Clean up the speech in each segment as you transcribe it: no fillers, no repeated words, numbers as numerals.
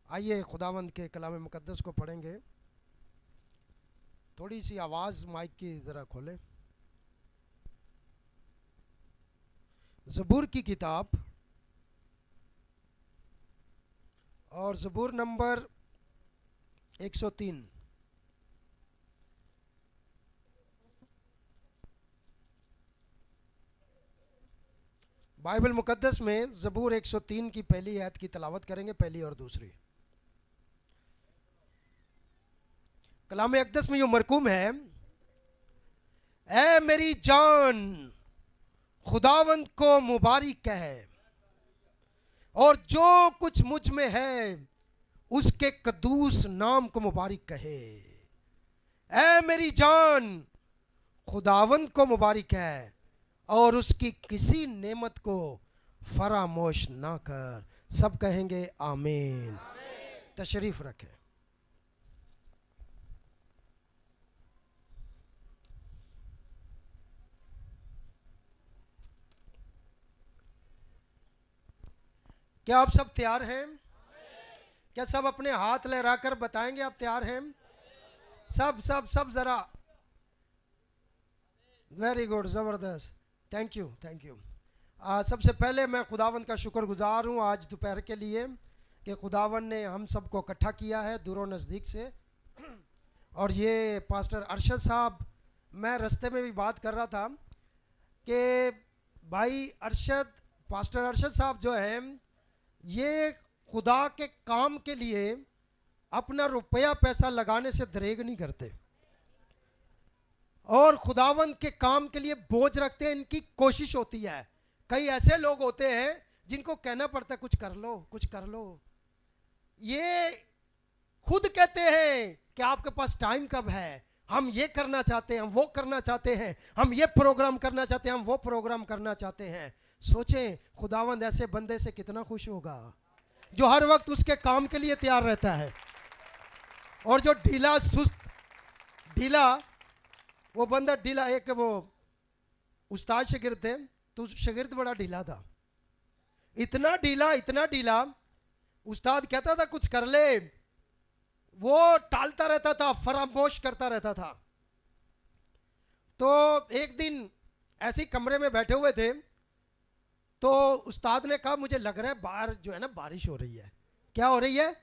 आइए खुदावंद के कलाम मुकद्दस को पढ़ेंगे। थोड़ी सी आवाज़ माइक की ज़रा खोलें। ज़बूर की किताब और ज़बूर नंबर 103। बाइबल मुकद्दस में ज़बूर 103 की पहली आयत की तलावत करेंगे, पहली और दूसरी। कलाम अक़दस में जो मरकूम है, ऐ मेरी जान खुदावंद को मुबारक कहे और जो कुछ मुझ में है उसके कदूस नाम को मुबारक कहे। ऐ मेरी जान खुदावंद को मुबारक है और उसकी किसी नेमत को फरामोश ना कर। सब कहेंगे आमीन। तशरीफ रखें। क्या आप सब तैयार हैं? क्या सब अपने हाथ लहराकर बताएंगे आप तैयार हैं? सब सब सब जरा। वेरी गुड, ज़बरदस्त। Thank you, thank you. सबसे पहले मैं खुदावंद का शुक्रगुजार हूँ आज दोपहर के लिए कि खुदावंद ने हम सबको इकट्ठा किया है दूरों नज़दीक से। और ये पास्टर अरशद साहब, मैं रास्ते में भी बात कर रहा था कि भाई अरशद, पास्टर अरशद साहब जो है ये खुदा के काम के लिए अपना रुपया पैसा लगाने से दरेग नहीं करते और खुदावंद के काम के लिए बोझ रखते हैं। इनकी कोशिश होती है। कई ऐसे लोग होते हैं जिनको कहना पड़ता है कुछ कर लो, कुछ कर लो। ये खुद कहते हैं कि आपके पास टाइम कब है, हम ये करना चाहते हैं, हम वो करना चाहते हैं, हम ये प्रोग्राम करना चाहते हैं, हम वो प्रोग्राम करना चाहते हैं। सोचें खुदावंद ऐसे बंदे से कितना खुश होगा जो हर वक्त उसके काम के लिए तैयार रहता है। और जो ढीला सुस्त ढीला, वो बंदा ढीला, एक वो उस्ताद शागिर्द थे, तो शागिर्द बड़ा ढीला था, इतना ढीला इतना ढीला। उस्ताद कहता था कुछ कर ले, वो टालता रहता था, फरामोश करता रहता था। तो एक दिन ऐसे ही कमरे में बैठे हुए थे तो उस्ताद ने कहा मुझे लग रहा है बाहर जो है ना बारिश हो रही है। क्या हो रही है?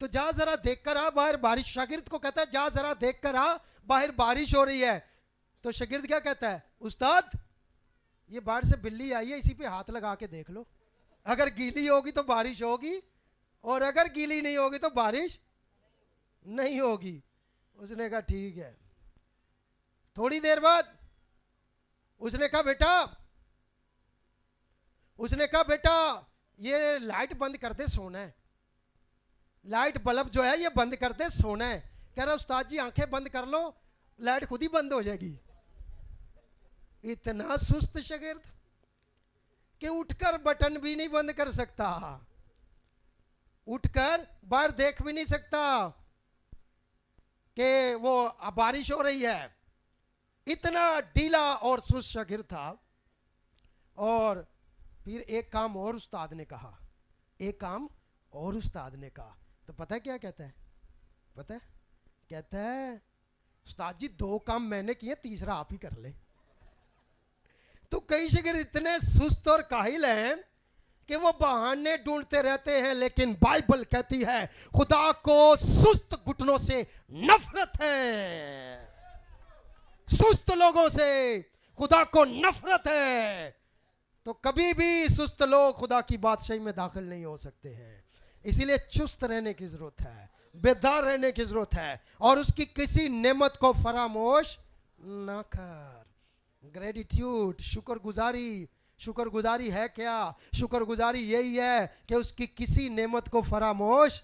तो जा जरा देख कर आ बाहर बारिश। शागिर्द को कहता है जा जरा देख कर आ बाहर बारिश हो रही है। तो शागिर्द क्या कहता है? उस्ताद ये बाहर से बिल्ली आई है, इसी पे हाथ लगा के देख लो, अगर गीली होगी तो बारिश होगी और अगर गीली नहीं होगी तो बारिश नहीं होगी। उसने कहा ठीक है। थोड़ी देर बाद उसने कहा बेटा ये लाइट बंद कर दे, सोना है। लाइट बल्ब जो है ये बंद कर दे, सोना है। कह रहा उस्ताद जी आंखें बंद कर लो, लाइट खुद ही बंद हो जाएगी। इतना सुस्त शागिर्द कि उठकर बटन भी नहीं बंद कर सकता, उठकर बाहर देख भी नहीं सकता कि वो बारिश हो रही है। इतना ढीला और सुस्त शागिर्द था। और फिर एक काम और उस्ताद ने कहा, तो पता है क्या कहता है? पता है कहता है उस्ताद जी 2 काम मैंने किए, तीसरा आप ही कर ले। तो कई शागिर्द इतने सुस्त और काहिल हैं कि वो बहाने ढूंढते रहते हैं, लेकिन बाइबल कहती है खुदा को सुस्त घुटनों से नफरत है। सुस्त लोगों से खुदा को नफरत है। तो कभी भी सुस्त लोग खुदा की बादशाही में दाखिल नहीं हो सकते हैं। इसीलिए चुस्त रहने की जरूरत है, बेदार रहने की जरूरत है और उसकी किसी नेमत को फरामोश ना कर। ग्रेटिट्यूड, शुक्रगुजारी है क्या? शुक्रगुजारी यही है कि उसकी किसी नेमत को फरामोश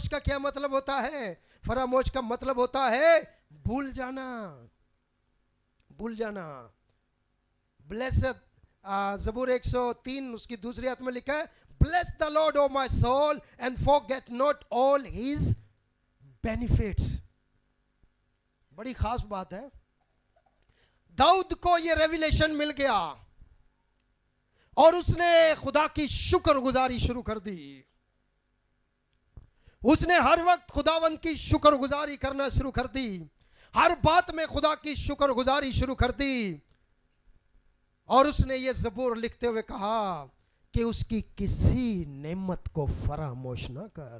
का क्या मतलब होता है? फरामोश का मतलब होता है भूल जाना। ब्लेसड, ज़बूर 103 उसकी दूसरी आयत में लिखा है bless the Lord O my soul and forget not all his benefits. बड़ी खास बात है। दाऊद को यह रेवलेशन मिल गया और उसने खुदा की शुक्रगुजारी शुरू कर दी। उसने हर वक्त खुदावंद की शुक्रगुजारी करना शुरू कर दी, हर बात में खुदा की शुक्रगुजारी शुरू कर दी। और उसने ये ज़बूर लिखते हुए कहा कि उसकी किसी नेमत को फरामोश ना कर।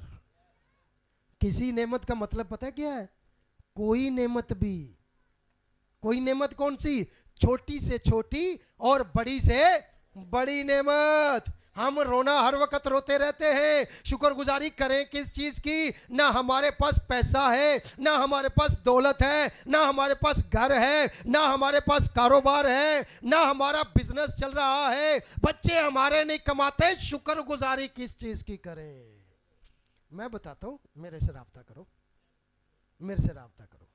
किसी नेमत का मतलब पता है क्या है? कोई नेमत भी। कोई नेमत कौन सी? छोटी से छोटी और बड़ी से बड़ी नेमत। हम रोना हर वक्त रोते रहते हैं, शुक्रगुजारी करें किस चीज की? ना हमारे पास पैसा है, ना हमारे पास दौलत है, ना हमारे पास घर है, ना हमारे पास कारोबार है, ना हमारा बिजनेस चल रहा है, बच्चे हमारे नहीं कमाते, शुक्रगुजारी किस चीज की करें? मैं बताता हूं, मेरे से राब्ता करो, मेरे से राब्ता करो,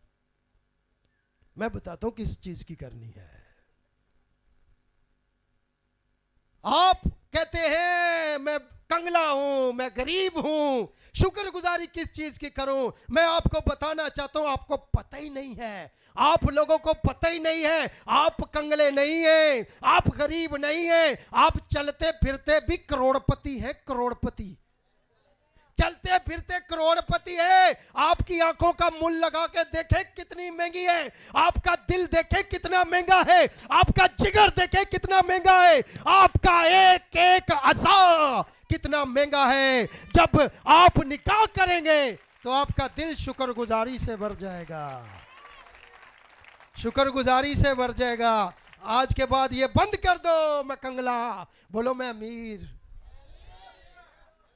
मैं बताता हूं किस चीज की करनी है। आप कहते हैं मैं कंगला हूं, मैं गरीब हूं, शुक्रगुजारी किस चीज की करूं? मैं आपको बताना चाहता हूं, आपको पता ही नहीं है, आप लोगों को पता ही नहीं है। आप कंगले नहीं हैं, आप गरीब नहीं हैं, आप चलते फिरते भी करोड़पति हैं, करोड़पति, चलते फिरते करोड़पति है। आपकी आंखों का मूल लगा के देखे कितनी महंगी है, आपका दिल देखे कितना महंगा है, आपका जिगर देखे कितना महंगा है, आपका एक एक अज़ा कितना महंगा है। जब आप निकाह करेंगे तो आपका दिल शुक्रगुजारी से भर जाएगा, शुक्रगुजारी से भर जाएगा। आज के बाद ये बंद कर दो, मैं कंगला, बोलो मैं अमीर,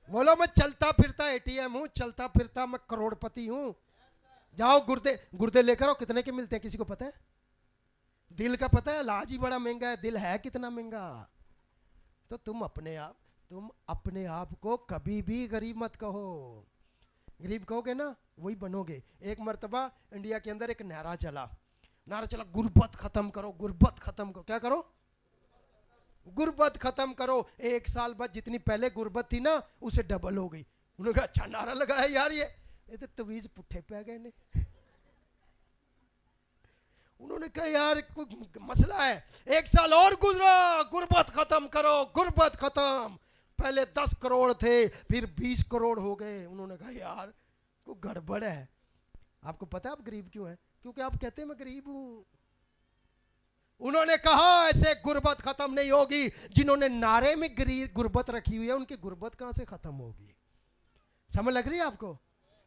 बोलो मैं चलता फिरता एटीएम हूं, चलता फिरता मैं करोड़पति हूं। जाओ गुर्दे, गुर्दे लेकर आओ, कितने के मिलते हैं किसी को पता है? दिल का पता है? इलाज ही बड़ा महंगा है, दिल है कितना महंगा। तो तुम अपने आप को कभी भी गरीब मत कहो। गरीब कहोगे ना वही बनोगे। एक मर्तबा इंडिया के अंदर एक नारा चला, गुर्बत खत्म करो, गुर्बत खत्म करो। क्या करो? गुर्बत खत्म करो। एक साल बाद जितनी पहले गुर्बत थी ना उसे डबल हो गई। उन्होंने कहा अच्छा नारा लगाया यार, ये तो तवीज पुट्ठे पे गए ने। उन्होंने कहा यार कोई मसला है, एक साल और गुजरा, गुर्बत खत्म करो, गुर्बत खत्म। पहले 10 करोड़ थे, फिर 20 करोड़ हो गए। उन्होंने कहा यार कोई गड़बड़ है। आपको पता है आप गरीब क्यों है? क्योंकि आप कहते हैं मैं गरीब हूं। उन्होंने कहा ऐसे गुर्बत खत्म नहीं होगी। जिन्होंने नारे में गुर्बत रखी हुई है उनकी गुर्बत कहां से खत्म होगी? समझ लग रही है आपको?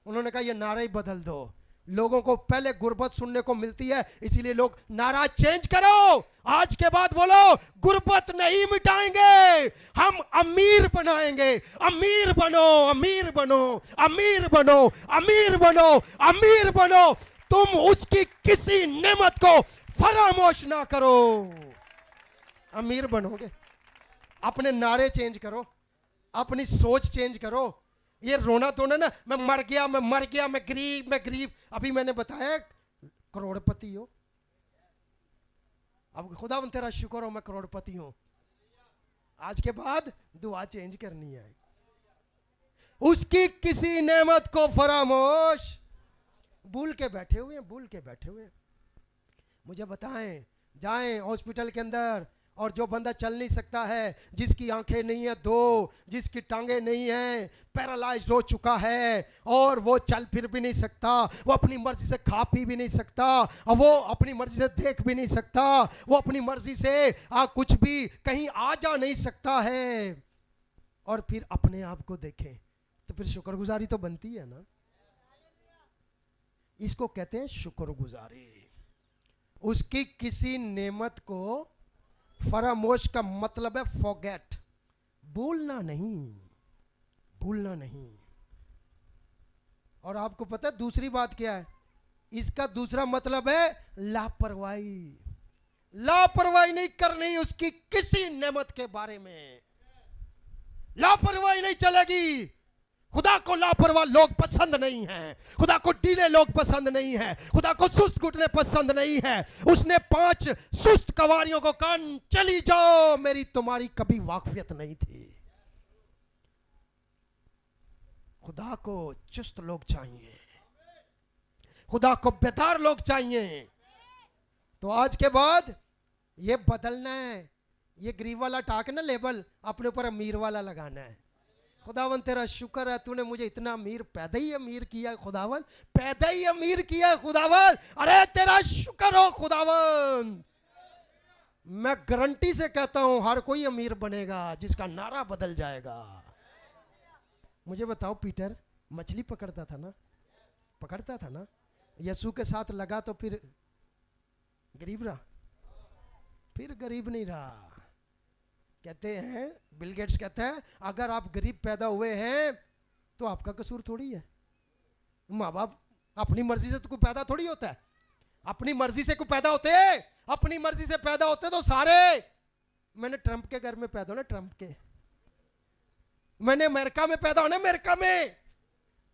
उन्होंने कहा ये नारा ही बदल दो। लोगों को पहले गुर्बत सुनने को मिलती है, इसीलिए लोग नारा चेंज करो। आज के बाद बोलो गुर्बत नहीं मिटाएंगे, हम अमीर बनाएंगे। अमीर बनो, अमीर बनो, अमीर बनो, अमीर बनो, अमीर बनो। तुम उसकी किसी नेमत को फरामोश ना करो, अमीर बनोगे। अपने नारे चेंज करो, अपनी सोच चेंज करो। ये रोना धोना ना मैं मर गया, मैं मर गया, मैं गरीब, मैं गरीब। अभी मैंने बताया करोड़पति हो। अब खुदा तेरा शुक्र हो मैं करोड़पति हूं। आज के बाद दुआ चेंज करनी है। उसकी किसी नेमत को फरामोश, भूल के बैठे हुए हैं, भूल के बैठे हुए हैं। मुझे बताएं, जाएं हॉस्पिटल के अंदर और जो बंदा चल नहीं सकता है, जिसकी आंखें नहीं है दो, जिसकी टांगें नहीं हैं, पैरालाइज्ड हो चुका है और वो चल फिर भी नहीं सकता, वो अपनी मर्जी से खा पी भी नहीं सकता, और वो अपनी मर्जी से देख भी नहीं सकता, वो अपनी मर्जी से कुछ भी कहीं आ जा नहीं सकता है, और फिर अपने आप को देखें तो फिर शुक्रगुजारी तो बनती है ना। इसको कहते हैं शुक्रगुजारी। उसकी किसी नेमत को फरामोश का मतलब है फॉरगेट, भूलना नहीं, भूलना नहीं। और आपको पता है दूसरी बात क्या है? इसका दूसरा मतलब है लापरवाही। लापरवाही नहीं करनी उसकी किसी नेमत के बारे में, लापरवाही नहीं चलेगी। खुदा को लापरवाह लोग पसंद नहीं हैं, खुदा को ढीले लोग पसंद नहीं हैं, खुदा को सुस्त घुटने पसंद नहीं है। उसने 5 सुस्त कवारियों को कहा चली जाओ, मेरी तुम्हारी कभी वाकफियत नहीं थी। खुदा को चुस्त लोग चाहिए, खुदा को बेदार लोग चाहिए। तो आज के बाद ये बदलना है, ये गरीब वाला टाक ना लेबल अपने ऊपर अमीर वाला लगाना है। खुदावन तेरा शुक्र है, तूने मुझे इतना अमीर पैदा ही अमीर किया है खुदावन, पैदा ही अमीर किया है खुदावन। अरे तेरा शुक्र हो खुदावन। मैं गारंटी से कहता हूं हर कोई अमीर बनेगा जिसका नारा बदल जाएगा। मुझे बताओ, पीटर मछली पकड़ता था ना, पकड़ता था ना, यीशु के साथ लगा तो फिर गरीब रहा, फिर गरीब नहीं रहा। कहते हैं, बिल गेट्स कहते हैं, अगर आप गरीब पैदा हुए हैं तो आपका कसूर थोड़ी है। माँ बाप अपनी मर्जी से तो कोई पैदा थोड़ी होता है, अपनी मर्जी से कोई पैदा होते हैं, अपनी मर्जी से पैदा होते तो सारे। मैंने ट्रंप के घर में पैदा होना, ट्रंप के, मैंने अमेरिका में पैदा होना, अमेरिका में,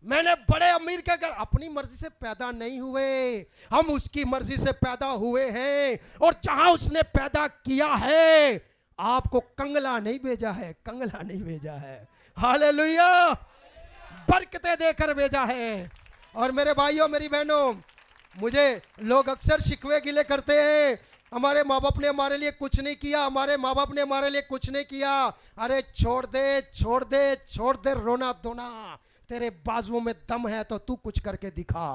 मैंने बड़े अमीर के घर, अपनी मर्जी से पैदा नहीं हुए, हम उसकी मर्जी से पैदा हुए हैं। और जहां उसने पैदा किया है, आपको कंगला नहीं भेजा है, कंगला नहीं भेजा है, हालेलुया, बरकतें देकर भेजा है। और मेरे भाइयों मेरी बहनों, मुझे लोग अक्सर शिकवे गिले करते हैं, हमारे माँ बाप ने हमारे लिए कुछ नहीं किया, हमारे माँ बाप ने हमारे लिए कुछ नहीं किया। अरे छोड़ दे, छोड़ दे, छोड़ दे रोना धोना, तेरे बाजुओं में दम है तो तू कुछ करके दिखा।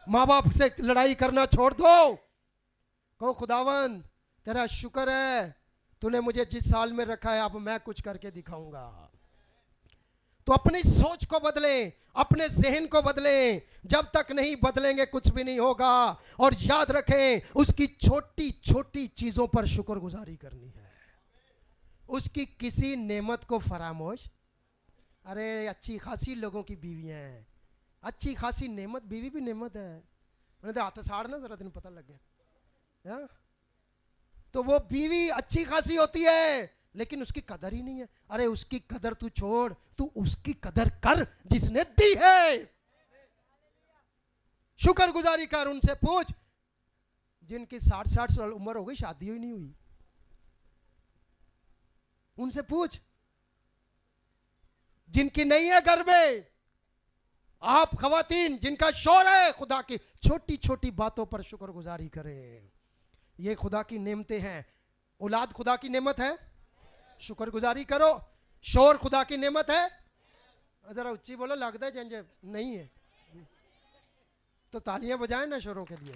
माँ बाप से लड़ाई करना छोड़ दो, कहो खुदावन तेरा शुक्र है, तूने मुझे जिस साल में रखा है अब मैं कुछ करके दिखाऊंगा। तो अपनी सोच को बदलें, अपने जहन को बदलें, जब तक नहीं बदलेंगे कुछ भी नहीं होगा। और याद रखें, उसकी छोटी छोटी चीजों पर शुक्रगुजारी करनी है, उसकी किसी नेमत को फरामोश। अरे अच्छी खासी लोगों की बीवियां हैं, अच्छी खासी नेमत, बीवी भी नेमत है, उन्हें तो हाथ साड़ ना जरा दिन पता लग गया, हा? तो वो बीवी अच्छी खासी होती है लेकिन उसकी कदर ही नहीं है। अरे उसकी कदर तू छोड़, तू उसकी कदर कर जिसने दी है। शुक्रगुजारी कर, उनसे पूछ जिनकी 60 साल उम्र हो गई शादी ही नहीं हुई, उनसे पूछ जिनकी नहीं है घर में। आप खवातीन जिनका शौहर है, खुदा की छोटी छोटी बातों पर शुक्रगुजारी करें, ये खुदा की नेमतें हैं। औलाद खुदा की नेमत है, शुक्रगुजारी करो। शौहर खुदा की नेमत है, जरा उच्ची बोलो, लगता है जंजे नहीं है तो तालियां बजाएं ना शौहरों के लिए।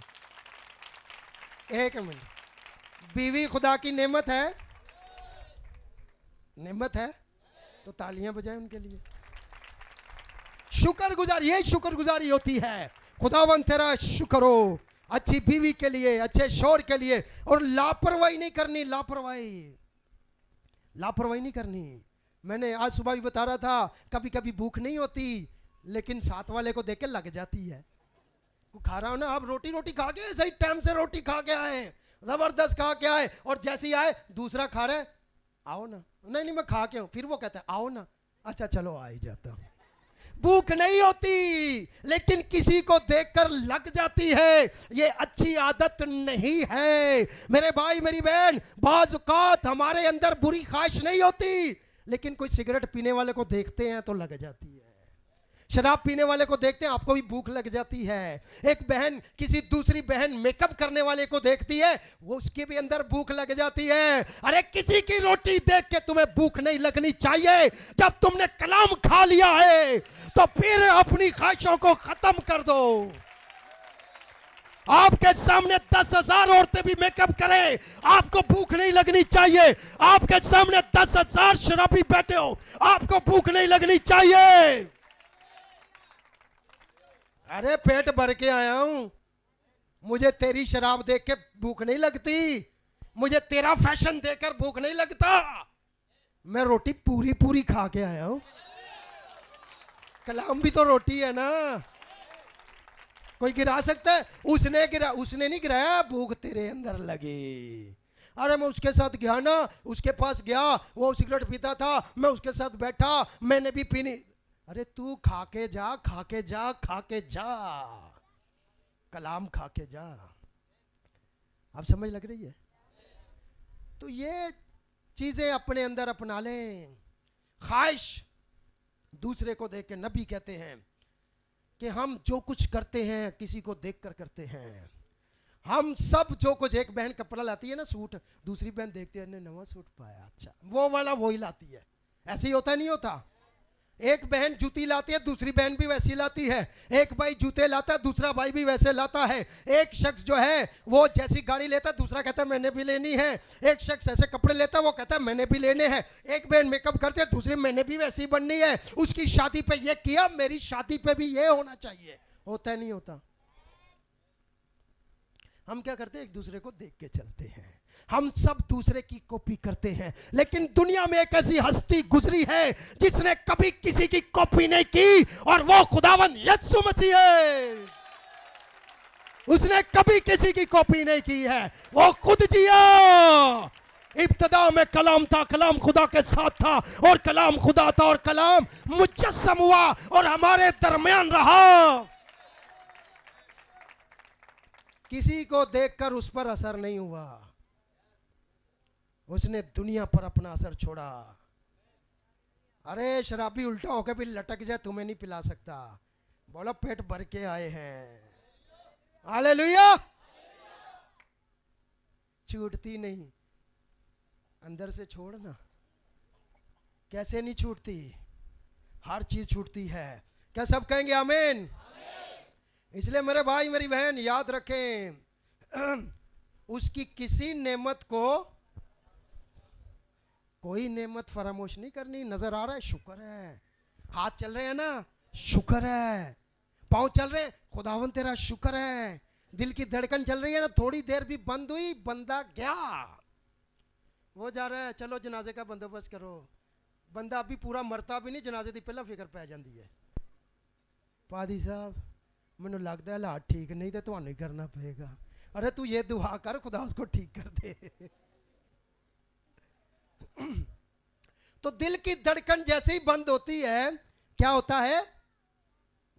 एक मिनट, बीवी खुदा की नेमत है, नेमत है तो तालियां बजाएं उनके लिए। शुक्रगुजारी, यही शुक्रगुजारी होती है। खुदावन तेरा शुक्र हो, अच्छी बीवी के लिए, अच्छे शौहर के लिए। और लापरवाही नहीं करनी, लापरवाही लापरवाही नहीं करनी। मैंने आज सुबह भी बता रहा था, कभी कभी भूख नहीं होती लेकिन साथ वाले को देख के लग जाती है। खा रहा हो ना आप, रोटी रोटी खा के, सही टाइम से रोटी खा के आए, जबरदस्त खा के आए, और जैसे ही आए दूसरा खा रहे, आओ ना, नहीं नहीं मैं खा के हूं, फिर वो कहता है आओ ना, अच्छा चलो आ ही जाता हूं। भूख नहीं होती लेकिन किसी को देखकर लग जाती है, ये अच्छी आदत नहीं है। मेरे भाई मेरी बहन, बाज़ औक़ात हमारे अंदर बुरी ख्वाहिश नहीं होती लेकिन कोई सिगरेट पीने वाले को देखते हैं तो लग जाती है, शराब पीने वाले को देखते हैं आपको भी भूख लग जाती है। एक बहन किसी दूसरी बहन मेकअप करने वाले को देखती है, वो उसके भी अंदर भूख लग जाती है। अरे किसी की रोटी देख के तुम्हें भूख नहीं लगनी चाहिए। जब तुमने कलाम खा लिया है तो फिर अपनी ख्वाहिशों को खत्म कर दो। आपके सामने 10,000 औरतें भी मेकअप करें, आपको भूख नहीं लगनी चाहिए। आपके सामने 10,000 शराबी बैठे हो, आपको भूख नहीं लगनी चाहिए। अरे पेट भर के आया हूं, मुझे तेरी शराब देख के भूख नहीं लगती, मुझे तेरा फैशन देखकर भूख नहीं लगता। मैं रोटी पूरी पूरी खा के आया हूं। कलाम भी तो रोटी है ना, कोई गिरा सकता है? उसने नहीं गिराया, भूख तेरे अंदर लगी। अरे मैं उसके साथ गया ना, उसके पास गया, वो सिगरेट पीता था, मैं उसके साथ बैठा, मैंने भी पीनी। अरे तू खा के जा, खा के जा, खा के जा, कलाम खा के जा। आप समझ लग रही है? तो ये चीजें अपने अंदर अपना लें। ख्वाहिश दूसरे को देख के, नबी कहते हैं कि हम जो कुछ करते हैं किसी को देखकर करते हैं। हम सब जो कुछ, एक बहन कपड़ा लाती है ना, सूट, दूसरी बहन देखती है, नया सूट पाया, अच्छा वो वाला वही लाती है। ऐसे ही होता नहीं होता? एक बहन जूती लाती है, दूसरी बहन भी वैसी लाती है। एक भाई जूते लाता है, दूसरा भाई भी वैसे लाता है। एक शख्स जो है वो जैसी गाड़ी लेता है, दूसरा कहता है मैंने भी लेनी है। एक शख्स ऐसे कपड़े लेता है, वो कहता है मैंने भी लेने हैं। एक बहन मेकअप करती है, दूसरी मैंने भी वैसी बननी है। उसकी शादी पे ये किया, मेरी शादी पे भी ये होना चाहिए। होता नहीं होता? हम क्या करते हैं? एक दूसरे को देख के चलते हैं। हम सब दूसरे की कॉपी करते हैं। लेकिन दुनिया में एक ऐसी हस्ती गुजरी है जिसने कभी किसी की कॉपी नहीं की, और वो खुदावंद यीशु मसीह है। उसने कभी किसी की कॉपी नहीं की है, वो खुद जिया। इब्तिदा में कलाम था, कलाम खुदा के साथ था, और कलाम खुदा था, और कलाम मुजस्सम हुआ और हमारे दरमियान रहा। किसी को देखकर उस पर असर नहीं हुआ, उसने दुनिया पर अपना असर छोड़ा। अरे शराबी उल्टा होकर भी लटक जाए, तुम्हें नहीं पिला सकता। बोलो पेट भर के आए हैं। हालेलुया। छूटती नहीं, अंदर से छोड़ना। कैसे नहीं छूटती? हर चीज छूटती है। क्या सब कहेंगे आमीन? इसलिए मेरे भाई मेरी बहन याद रखें, उसकी किसी नेमत को, कोई नेमत फरामोश नहीं करनी। नजर आ रहा है, शुक्र है। हाथ चल रहे हैं ना, शुक्र है। पांव चल रहे हैं, खुदावन तेरा शुक्र है। दिल की धड़कन चल रही है ना, थोड़ी देर भी बंद हुई, बंदा गया। वो जा रहा है, चलो जनाजे का बंदोबस्त करो। बंदा अभी पूरा मरता भी नहीं, जनाजे की पहला फिक्र पै जाती है। पादी साहब मैनू लगता है हालात ठीक नहीं, तो तुहानू ही करना पड़ेगा। अरे तू ये दुआ कर, खुदा उसको ठीक कर दे। तो दिल की धड़कन जैसे ही बंद होती है, क्या होता है?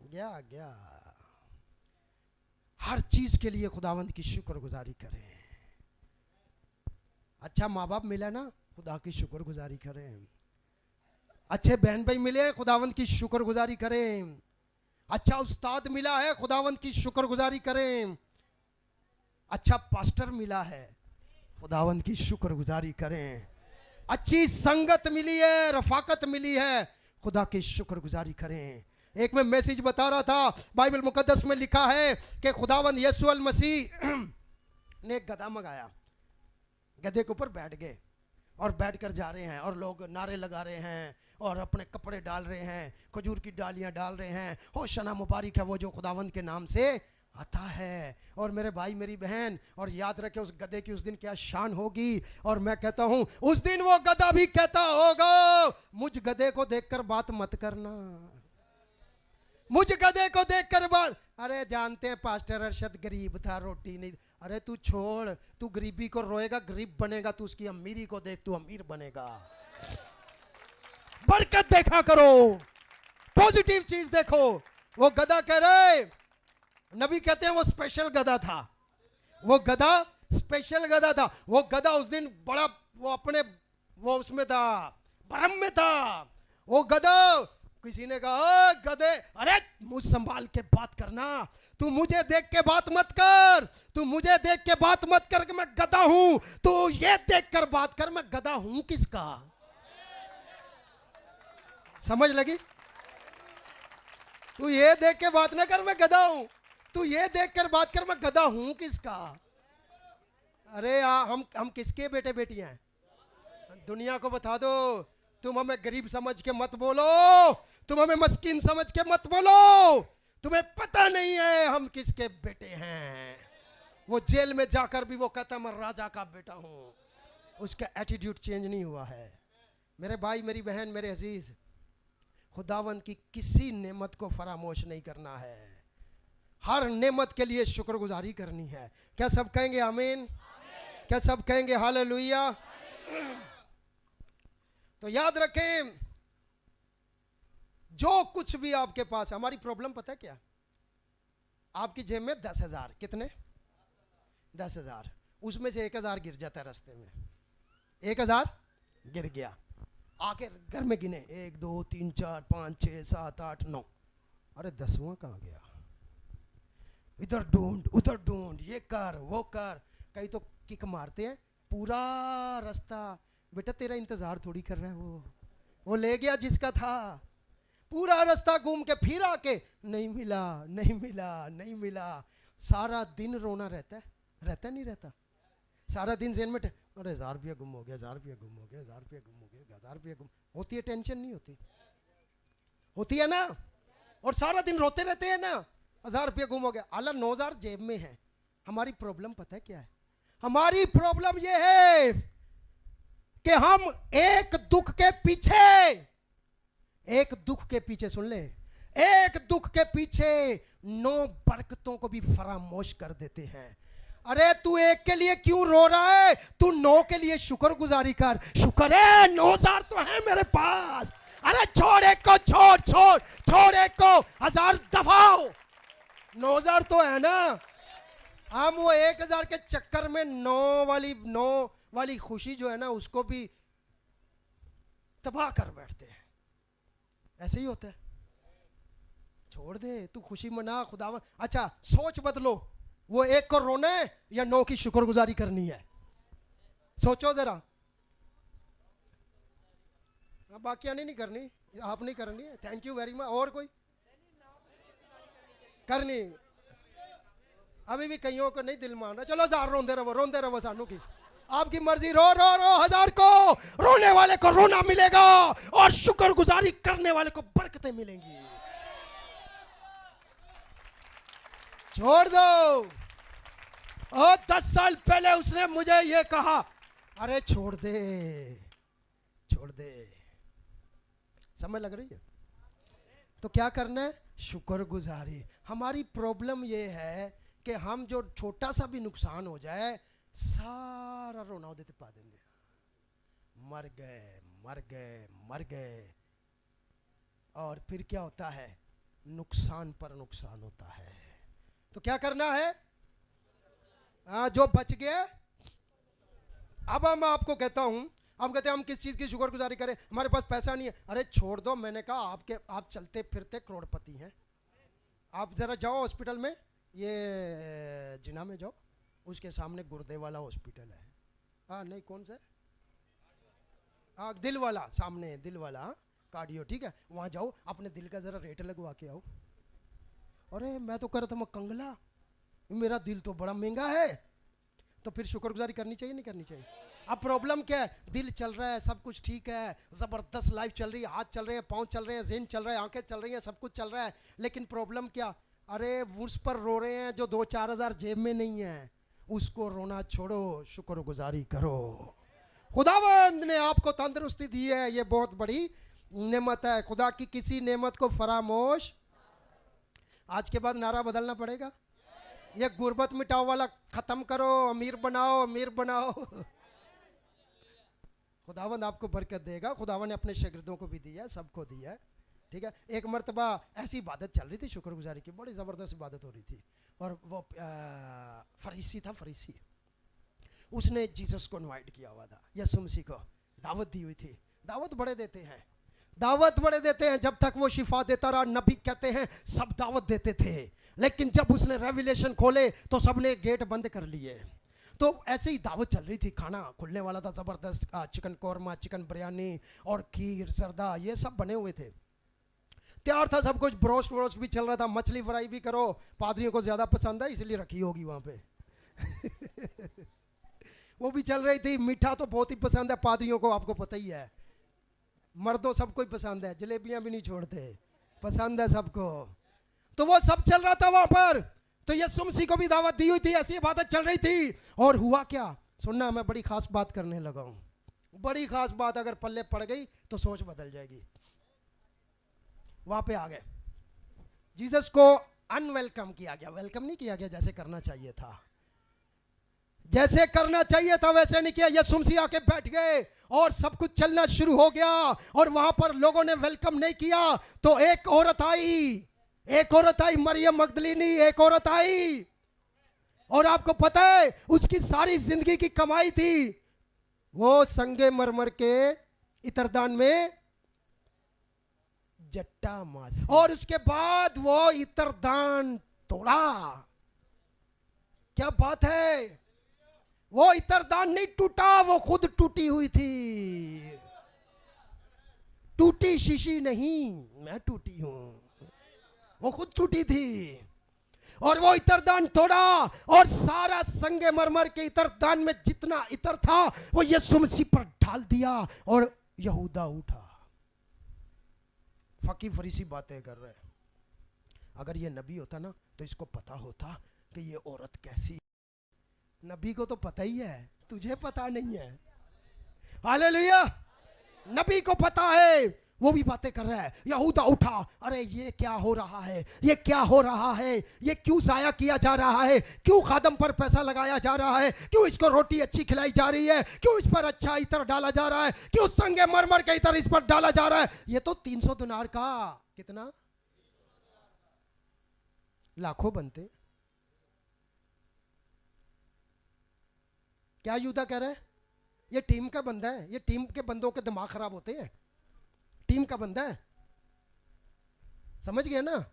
गया गया। हर चीज के लिए खुदावंद की शुक्रगुजारी करें। अच्छा माँ बाप मिला ना, खुदा की शुक्रगुजारी करें। अच्छे बहन भाई मिले, खुदावंद की शुक्रगुजारी करें। अच्छा उस्ताद मिला है, खुदावंद की शुक्रगुजारी करें। अच्छा पास्टर मिला है, खुदावंद की शुक्रगुजारी करें। अच्छी संगत मिली है, रफाकत मिली है, खुदा की शुक्रगुजारी करें। एक मैं मैसेज बता रहा था, बाइबल मुकद्दस में लिखा है कि खुदावंद यीशु अल मसीह ने एक गधा मंगाया। गधे के ऊपर बैठ गए और बैठकर जा रहे हैं, और लोग नारे लगा रहे हैं और अपने कपड़े डाल रहे हैं, खजूर की डालियां डाल रहे हैं। होशाना मुबारक है वो जो खुदावंद के नाम से आता है। और मेरे भाई मेरी बहन, और याद रखे उस गधे की उस दिन क्या शान होगी। और मैं कहता हूं उस दिन वो गधा भी कहता होगा, मुझ गधे को देखकर बात मत करना, मुझ गधे को देखकर बात। अरे जानते हैं पास्टर अरशद गरीब था, रोटी नहीं। अरे तू छोड़, तू गरीबी को रोएगा, गरीब बनेगा। तू उसकी अमीरी को देख, तू अमीर बनेगा। बरकत देखा करो, पॉजिटिव चीज देखो। वो गधा कह रहे, नबी कहते हैं वो स्पेशल गधा था। वो गधा स्पेशल गधा था। वो गधा उस दिन बड़ा, वो अपने, वो उसमें था, भरम में था। वो गधा, किसी ने कहा गधे, अरे मुझ संभाल के बात करना, तू मुझे देख के बात मत कर, तू मुझे देख के बात मत कर कि मैं गधा हूं। तू ये देख कर बात कर, मैं गधा हूं किसका। समझ लगी? तू ये देख के बात ना कर मैं गधा हूं, तू ये देख कर बात कर मैं गधा हूं किसका। अरे हम किसके बेटे बेटियां हैं? दुनिया को बता दो, तुम हमें गरीब समझ के मत बोलो, तुम हमें मस्कीन समझ के मत बोलो। तुम्हें पता नहीं है हम किसके बेटे हैं। वो जेल में जाकर भी वो कहता मैं राजा का बेटा हूं। उसका एटीट्यूड चेंज नहीं हुआ है। मेरे भाई मेरी बहन मेरे अजीज, खुदावन की किसी नेमत को फरामोश नहीं करना है। हर नेमत के लिए शुक्रगुजारी करनी है। क्या सब कहेंगे आमीन? क्या सब कहेंगे हालेलुया? तो याद रखें, जो कुछ भी आपके पास है, हमारी प्रॉब्लम पता है क्या? आपकी जेब में 10,000, कितने? 10,000, उसमें से 1,000 गिर जाता है रास्ते में। 1,000 गिर गया, आके घर में गिने 1 2 3 4 5 6 7 8 9, अरे 10वां कहाँ गया? इधर ढूंढ उधर ढूंढ, ये कर वो कर। कई तो किक मारते हैं पूरा रास्ता। बेटा तेरा इंतजार थोड़ी कर रहा है, वो ले गया जिसका था। पूरा रास्ता घूम के फिर आके नहीं मिला, नहीं मिला, नहीं मिला। सारा दिन रोना रहता है, रहता नहीं रहता? सारा दिन जेन में अरे 1000 रुपया गुम हो गया, 1000 रुपया गुम हो गया, 1000 रुपया गुम हो गया, 1000 रुपया गुम होती है। टेंशन नहीं होती? होती है ना? और सारा दिन रोते रहते हैं ना, 1000 रुपया गुम हो गया, आला 9000 जेब में है। हमारी प्रॉब्लम पता है क्या है? हमारी प्रॉब्लम ये है कि हम एक दुख के पीछे सुन ले, एक दुख के पीछे 9 बरकतों को भी फरामोश कर देते हैं। अरे तू एक के लिए क्यों रो रहा है? तू 9 के लिए शुक्रगुजारी कर। शुक्र है 9000 तो है मेरे पास। अरे छोड़ एक को, छोड़ एक को 1000 दफाओ, 9000 तो है ना। हम वो 1000 के चक्कर में 9 वाली खुशी जो है ना उसको भी तबाह कर बैठते हैं। ऐसे ही होता है। छोड़ दे, तू खुशी मना, खुदावन। अच्छा सोच बदलो, वो 1 को रोना है या 9 की शुक्रगुजारी करनी है? सोचो जरा। बाकी नहीं करनी, आप नहीं करनी है। Thank you very much. और कोई करनी? अभी भी कईयों को नहीं दिल मान रहा। चलो 1000 रोंदे रहो सानू की आपकी मर्जी। रो 1000 को। रोने वाले को रोना मिलेगा और शुक्रगुजारी करने वाले को बरकतें मिलेंगी। छोड़ दो। और 10 साल पहले उसने मुझे ये कहा, अरे छोड़ दे। समझ लग रही है? तो क्या करना है? शुक्रगुजारी। हमारी प्रॉब्लम ये है कि हम जो छोटा सा भी नुकसान हो जाए सारा रोना देते पा देंगे। मर गए। और फिर क्या होता है? नुकसान पर नुकसान होता है। तो क्या करना है? जो बच गए। अब मैं आपको कहता हूं, हम कहते हैं हम किस चीज की शुक्रगुजारी करें? हमारे पास पैसा नहीं है। अरे छोड़ दो, मैंने कहा आप चलते फिरते करोड़पति हैं। आप जरा जाओ हॉस्पिटल में, ये जिना में जाओ, उसके सामने गुर्दे वाला हॉस्पिटल है। नहीं कौन सा? दिल वाला, सामने दिल वाला कार्डियो, ठीक है। वहां जाओ, अपने दिल का जरा रेट लगवा के आओ। अरे मैं तो कर रहा था मैं कंगला, मेरा दिल तो बड़ा महंगा है। तो फिर शुक्रगुजारी करनी चाहिए नहीं करनी चाहिए? अब प्रॉब्लम क्या है? दिल चल रहा है, सब कुछ ठीक है, जबरदस्त लाइफ चल रही है, हाथ चल रहे हैं, पांव चल रहे हैं, ज़हन चल रहा है, आंखें चल रही हैं, सब कुछ चल रहा है। लेकिन प्रॉब्लम क्या? अरे उस पर रो रहे हैं जो 2-4 हज़ार जेब में नहीं है। उसको रोना छोड़ो, शुक्रगुजारी करो। खुदावंद ने आपको तंदुरुस्ती दी है, ये बहुत बड़ी नेमत है। खुदा की किसी नेमत को फरामोश। आज के बाद नारा बदलना पड़ेगा। ये गुर्बत मिटाओ वाला खत्म करो, अमीर बनाओ। खुदावंद आपको बरकत देगा। खुदावंद ने अपने शागिर्दों को भी दिया है, सबको दिया है, ठीक है। एक मर्तबा ऐसी इबादत चल रही थी शुक्रगुजारी की, बड़ी ज़बरदस्त इबादत हो रही थी। और वो फरीसी उसने जीसस को इनवाइट किया हुआ था, यीशु मसीह को दावत दी हुई थी। दावत बड़े देते हैं। जब तक वो शिफा देता रहा, नबी कहते हैं सब दावत देते थे। लेकिन जब उसने रेवलेशन खोले तो सबने गेट बंद कर लिए। तो ऐसे ही दावत चल रही थी, खाना खुलने वाला था ज़बरदस्त। चिकन कौरमा, चिकन बिरयानी और खीर, जर्दा, ये सब बने हुए थे, तैयार था सब कुछ। ब्रोस्ट भी चल रहा था, मछली फ्राई भी करो। पादरियों को ज़्यादा पसंद है इसलिए रखी होगी वहाँ पे। वो भी चल रही थी। मीठा तो बहुत ही पसंद है पादरियों को, आपको पता ही है। मर्दों सबको ही पसंद है, जलेबियां भी नहीं छोड़ते, पसंद है सबको। तो वो सब चल रहा था वहां पर। तो यीशु मसीह को भी दावत दी हुई थी, ऐसी इबादत चल रही थी। और हुआ क्या? सुनना, मैं बड़ी खास बात करने लगा हूं। बड़ी खास बात अगर पल्ले पड़ गई तो सोच बदल जाएगी। वहां पे आ गए, जीसस को अनवेलकम किया गया, वेलकम नहीं किया गया जैसे करना चाहिए था। वैसे नहीं किया। यीशु मसीह आके बैठ गए और सब कुछ चलना शुरू हो गया। और वहां पर लोगों ने वेलकम नहीं किया। तो एक औरत आई, मरियम मगदलीनी एक औरत आई। और आपको पता है उसकी सारी जिंदगी की कमाई थी वो संगे मरमर के इतरदान में जट्टा मास। और उसके बाद वो इतरदान तोड़ा। क्या बात है? वो इतरदान नहीं टूटा, वो खुद टूटी हुई थी। टूटी शीशी नहीं, मैं टूटी हूं। वो खुद टूटी थी और वो इतरदान तोड़ा और सारा संगे मरमर के इतरदान में जितना इतर था वो यीशु मसीह पर डाल दिया और यहूदा उठा। फकी फरीसी बातें कर रहे हैं। अगर ये नबी होता ना तो इसको पता होता कि ये औरत कैसी। नबी को तो पता ही है, तुझे पता नहीं है। हालेलुया। नबी को पता है, वो भी बातें कर रहा है। यहूदा उठा, अरे ये क्या हो रहा है, ये क्या हो रहा है, ये क्यों जाया किया जा रहा है, क्यों खादम पर पैसा लगाया जा रहा है, क्यों इसको रोटी अच्छी खिलाई जा रही है, क्यों इस पर अच्छा इतर डाला जा रहा है, क्यों संगे मरमर के इतर इस पर डाला जा रहा है। ये तो 300 दिनार का कितना, लाखों बनते। क्या यूदा कह रहा है, ये टीम का बंदा है, ये टीम के बंदों के दिमाग खराब होते हैं। टीम का बंदा है, समझ गए ना,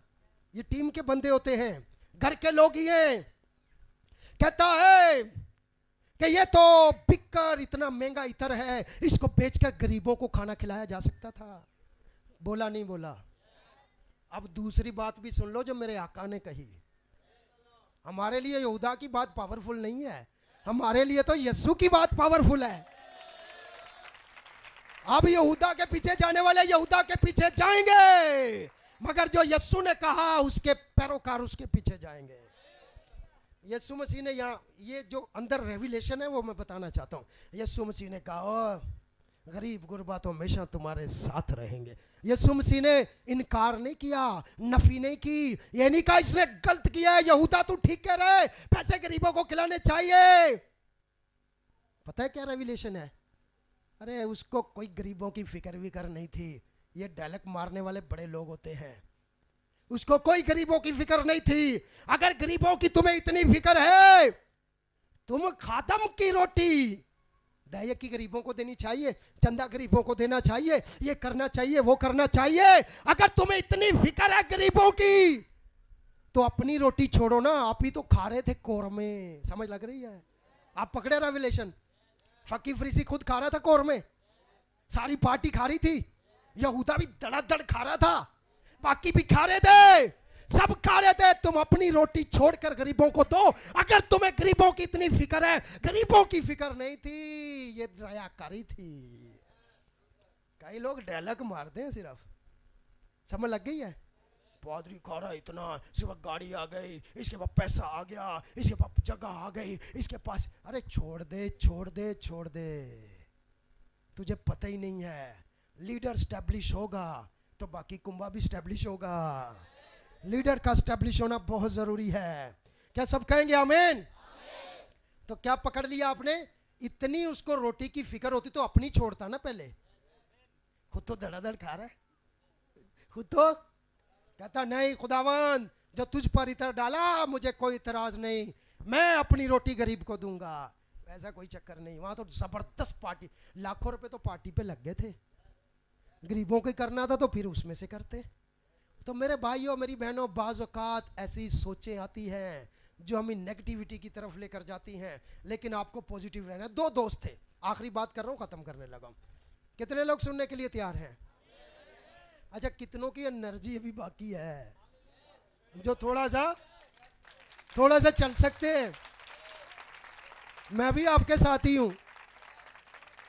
ये टीम के बंदे होते हैं, घर के लोग ही हैं। कहता है कि ये तो बिककर इतना महंगा इतर है, इसको बेचकर गरीबों को खाना खिलाया जा सकता था। बोला नहीं बोला। अब दूसरी बात भी सुन लो जो मेरे आका ने कही। हमारे लिए यहूदा की बात पावरफुल नहीं है, हमारे लिए तो यीशु की बात पावरफुल है। अब यहूदा के पीछे जाने वाले यहूदा के पीछे जाएंगे, मगर जो यीशु ने कहा उसके पैरोकार उसके पीछे जाएंगे। यीशु मसीह ने यहाँ ये जो अंदर रेविलेशन है वो मैं बताना चाहता हूँ। यीशु मसीह ने कहा गरीब गुरबा तो हमेशा तुम्हारे साथ रहेंगे। यीशु मसीह ने इनकार नहीं किया, नफी नहीं की। ये नहीं कहा इसने गलत किया है, यहूदा तू ठीक कह रहा है, पैसे गरीबों को खिलाने चाहिए। पता है क्या रेविलेशन है? अरे उसको कोई गरीबों की फिक्र विकर नहीं थी। ये डायलॉग मारने वाले बड़े लोग होते हैं। उसको कोई गरीबों की फिक्र नहीं थी। अगर गरीबों की तुम्हें इतनी फिक्र है, तुम खादम की रोटी दायक की गरीबों को देनी चाहिए, चंदा गरीबों को देना चाहिए, ये करना चाहिए, वो करना चाहिए। अगर तुम्हें इतनी फिक्र है गरीबों की तो अपनी रोटी छोड़ो ना। आप ही तो खा रहे थे कोरमे, समझ लग रही है? आप पकड़े रेविलेशन। फकी फरीसी खुद खा रहा था कोरमे, सारी पार्टी खा रही थी, यहूदा भी धड़ाधड़ खा रहा था, बाकी भी खा रहे थे, सब खा रहे थे। तुम अपनी रोटी छोड़कर गरीबों को दो। अगर तुम्हें गरीबों की इतनी फिक्र है, गरीबों की फिक्र नहीं थी, ये दयाकारी थी। कई लोग डायलॉग मारते हैं सिर्फ, समझ लग गई है? पादरी खा रहा इतना, सिर्फ गाड़ी आ गई, इसके पास पैसा आ गया, इसके पास जगह आ गई, इसके पास। अरे छोड़ दे छोड़ दे छोड़ दे, तुझे पता ही नहीं है। लीडर स्टैब्लिश होगा तो बाकी कुंभा भी स्टैब्लिश होगा। लीडर का स्टैब्लिश होना बहुत जरूरी है। क्या सब कहेंगे आमीन? तो क्या पकड़ लिया आपने? इतनी उसको रोटी की फिक्र होती तो अपनी छोड़ता ना पहले। खुद तो धड़ाधड़ खा रहा है, खुद तो कहता नहीं खुदावन जो तुझ पर इतर डाला मुझे कोई इतराज नहीं, मैं अपनी रोटी गरीब को दूंगा। ऐसा कोई चक्कर नहीं। वहां तो जबरदस्त पार्टी, लाखों रुपए तो पार्टी पे लग गए थे। गरीबों को करना था तो फिर उसमें से करते। तो मेरे भाइयों मेरी बहनों, बाज़ औक़ात ऐसी सोचें आती हैं जो हमें नेगेटिविटी की तरफ लेकर जाती हैं, लेकिन आपको पॉजिटिव रहना है। दो दोस्त थे, आखिरी बात कर रहा हूँ, ख़त्म करने लगा। कितने लोग सुनने के लिए तैयार हैं? अच्छा, कितनों की एनर्जी अभी बाकी है जो थोड़ा सा चल सकते हैं? मैं भी आपके साथ ही हूँ,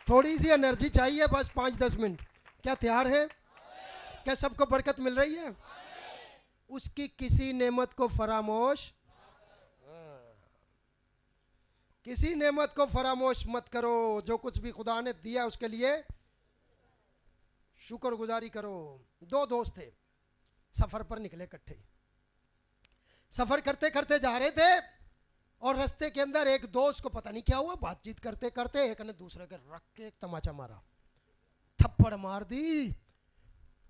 थोड़ी सी एनर्जी चाहिए, बस 5-10 मिनट। क्या तैयार है? क्या सबको बरकत मिल रही है? उसकी किसी नेमत को फरामोश, किसी नेमत को फरामोश मत करो। जो कुछ भी खुदा ने दिया उसके लिए शुक्रगुजारी करो। दो दोस्त थे, सफर पर निकले इकट्ठे। सफर करते करते जा रहे थे और रास्ते के अंदर एक दोस्त को पता नहीं क्या हुआ, बातचीत करते करते एक ने दूसरे के रख के एक तमाचा मारा, थप्पड़ मार दी।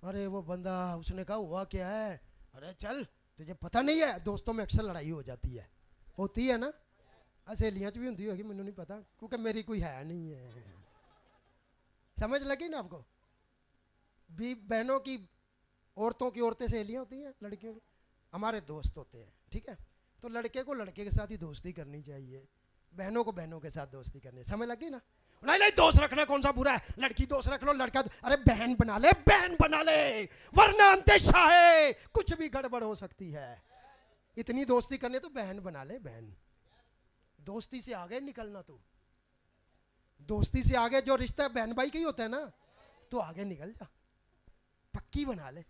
अरे वो बंदा, उसने कहा हुआ क्या है? अरे चल, तुझे पता नहीं है? दोस्तों में अक्सर लड़ाई हो जाती है, होती है ना? सहेलियां च भी होती होगी, मैंने नहीं पता क्योंकि मेरी कोई है नहीं है। समझ लगी ना आपको? भी बहनों की, औरतों की औरतें सहेलियां होती हैं, लड़कियों की हमारे दोस्त होते हैं। ठीक है, तो लड़के को लड़के के साथ ही दोस्ती करनी चाहिए, बहनों को बहनों के साथ दोस्ती करनी। समझ लगी ना? नहीं नहीं, दोस्त रखना कौन सा बुरा है, लड़की दोस्त रख लो, लड़का अरे बहन बना ले, बहन बना ले, वरना अंदेशा है कुछ भी गड़बड़ हो सकती है। इतनी दोस्ती करने तो बहन बना ले, बहन। दोस्ती से आगे निकलना, तू दोस्ती से आगे जो रिश्ता बहन भाई का ही होता है ना, तो आगे निकल जा, पक्की बना ले।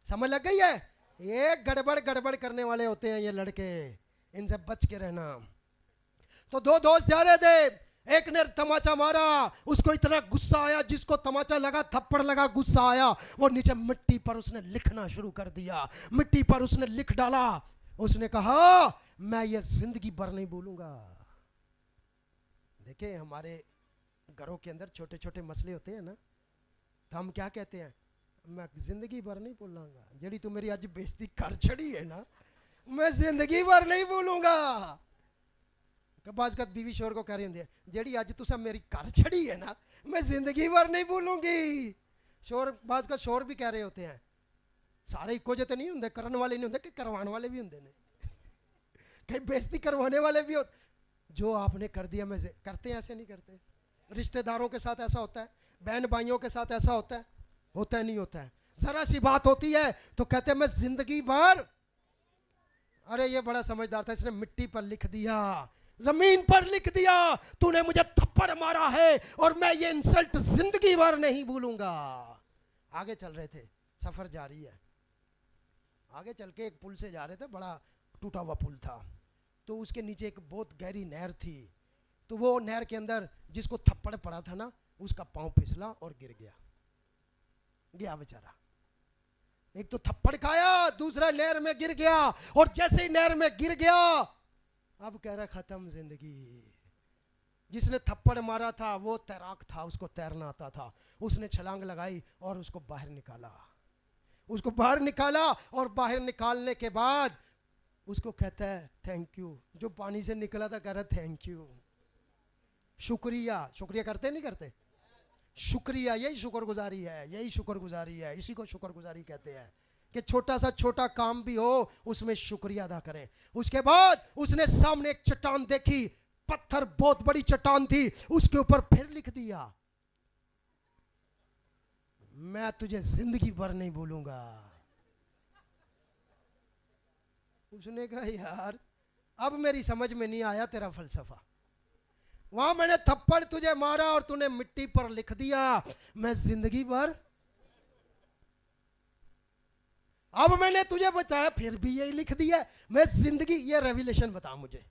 समझ लग गई है? ये गड़बड़ गड़बड़ करने वाले होते हैं ये लड़के, इनसे बच के रहना। तो दो दोस्त जा रहे थे, एक ने तमाचा मारा, उसको इतना गुस्सा आया, जिसको तमाचा लगा, थप्पड़ लगा, गुस्सा आया, वो नीचे मिट्टी पर उसने लिखना शुरू कर दिया, मिट्टी पर उसने लिख डाला। उसने कहा मैं ये जिंदगी भर नहीं भूलूंगा। देखिए हमारे घरों के अंदर छोटे छोटे मसले होते हैं ना, तो हम क्या कहते हैं, मैं जिंदगी भर नहीं भूलूंगा, जेड़ी तू मेरी आज बेइज्जती कर छड़ी है ना, मैं जिंदगी भर नहीं भूलूंगा। बाज़ बीवी शोर को कह रही होंगी, जेड़ी अज तुसा मेरी कर छड़ी है ना, मैं जिंदगी भर नहीं भूलूंगी। शोर बाज़ का शोर भी कह रहे होते हैं, सारे इको जे तो नहीं होंगे, करने वाले नहीं होंगे, कि करवाने वाले भी होंगे, कई बेइज्जती करवाने वाले भी होते। जो आपने कर दिया मैं करते हैं, ऐसे नहीं करते। रिश्तेदारों के साथ ऐसा होता है, बहन भाइयों के साथ ऐसा होता है नहीं होता है। जरा सी बात होती है तो कहते हैं मैं जिंदगी भर। अरे ये बड़ा समझदार था, इसने मिट्टी पर लिख दिया, जमीन पर लिख दिया, तूने मुझे थप्पड़ मारा है और मैं ये इंसल्ट जिंदगी भर नहीं भूलूंगा। आगे चल रहे थे, सफर जारी है। आगे चल के एक पुल से जा रहे थे, बड़ा टूटा हुआ पुल था, तो उसके नीचे एक बहुत गहरी नहर थी। तो वो नहर के अंदर जिसको थप्पड़ पड़ा था ना, उसका पांव फिसला और गिर गया बेचारा। एक तो थप्पड़ खाया, दूसरा नहर में गिर गया, और जैसे ही नहर में गिर गया, अब कह रहा खत्म जिंदगी। जिसने थप्पड़ मारा था वो तैराक था, उसको तैरना आता था, उसने छलांग लगाई और उसको बाहर निकाला, और बाहर निकालने के बाद उसको कहता है थैंक यू। जो पानी से निकला था कह रहा थैंक यू, शुक्रिया करते नहीं करते? शुक्रिया, यही शुक्रगुजारी है, इसी को शुक्रगुजारी कहते हैं, कि छोटा सा छोटा काम भी हो उसमें शुक्रिया अदा करें। उसके बाद उसने सामने एक चट्टान देखी, पत्थर बहुत बड़ी चट्टान थी, उसके ऊपर फिर लिख दिया मैं तुझे जिंदगी भर नहीं भूलूंगा। उसने कहा यार अब मेरी समझ में नहीं आया तेरा फलसफा। वहां मैंने थप्पड़ तुझे मारा और तूने मिट्टी पर लिख दिया मैं जिंदगी भर। अब मैंने तुझे बताया फिर भी यही लिख दिया मैं जिंदगी। ये रेवलेशन बता मुझे,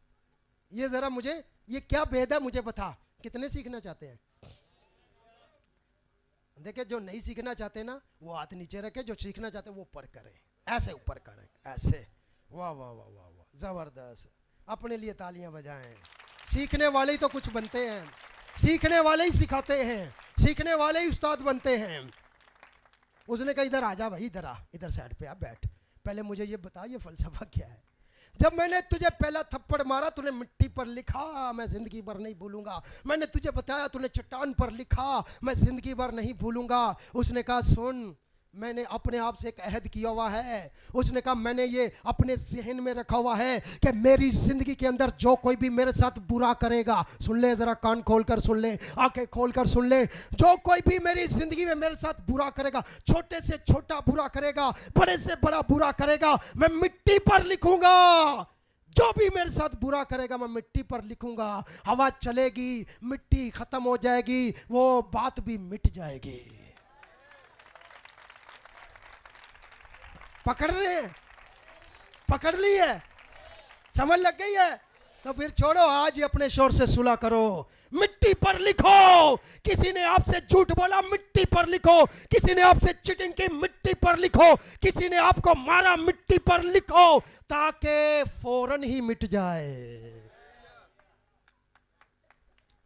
ये जरा मुझे ये क्या भेद है मुझे बता। कितने सीखना चाहते हैं? देखिए जो नहीं सीखना चाहते ना वो हाथ नीचे रखे, जो सीखना चाहते वो ऊपर करें, ऐसे ऊपर करें, ऐसे। वाह वाह वाह वाह वाह, जबरदस्त। अपने लिए तालियां बजाएं। सीखने वाले ही तो कुछ बनते हैं, सीखने वाले ही सिखाते हैं, सीखने वाले ही उस्ताद बनते हैं। उसने कहा इधर आ जा भाई, इधर आ, इधर साइड पे आ, बैठ, पहले मुझे ये बता ये फलसफा क्या है। जब मैंने तुझे पहला थप्पड़ मारा तूने मिट्टी पर लिखा मैं जिंदगी भर नहीं भूलूंगा। मैंने तुझे बताया तूने चट्टान पर लिखा मैं जिंदगी भर नहीं भूलूंगा। उसने कहा सुन मैंने अपने आप से एक अहद किया हुआ है। उसने कहा मैंने ये अपने जहन में रखा हुआ है कि मेरी जिंदगी के अंदर जो कोई भी मेरे साथ बुरा करेगा, सुन ले जरा, कान खोलकर सुन ले, आंखें खोलकर सुन ले, जो कोई भी मेरी जिंदगी में मेरे साथ बुरा करेगा, छोटे से छोटा बुरा करेगा, बड़े से बड़ा बुरा करेगा, मैं मिट्टी पर लिखूंगा। जो भी मेरे साथ बुरा करेगा मैं मिट्टी पर लिखूंगा। हवा चलेगी, मिट्टी खत्म हो जाएगी, वो बात भी मिट जाएगी। पकड़ रहे हैं? पकड़ ली है? समझ लग गई है? तो फिर छोड़ो, आज ही अपने शोर से सुलह करो, मिट्टी पर लिखो। किसी ने आपसे झूठ बोला मिट्टी पर लिखो, किसी ने आपसे चीटिंग की मिट्टी पर लिखो, किसी ने आपको मारा मिट्टी पर लिखो, ताकि फौरन ही मिट जाए,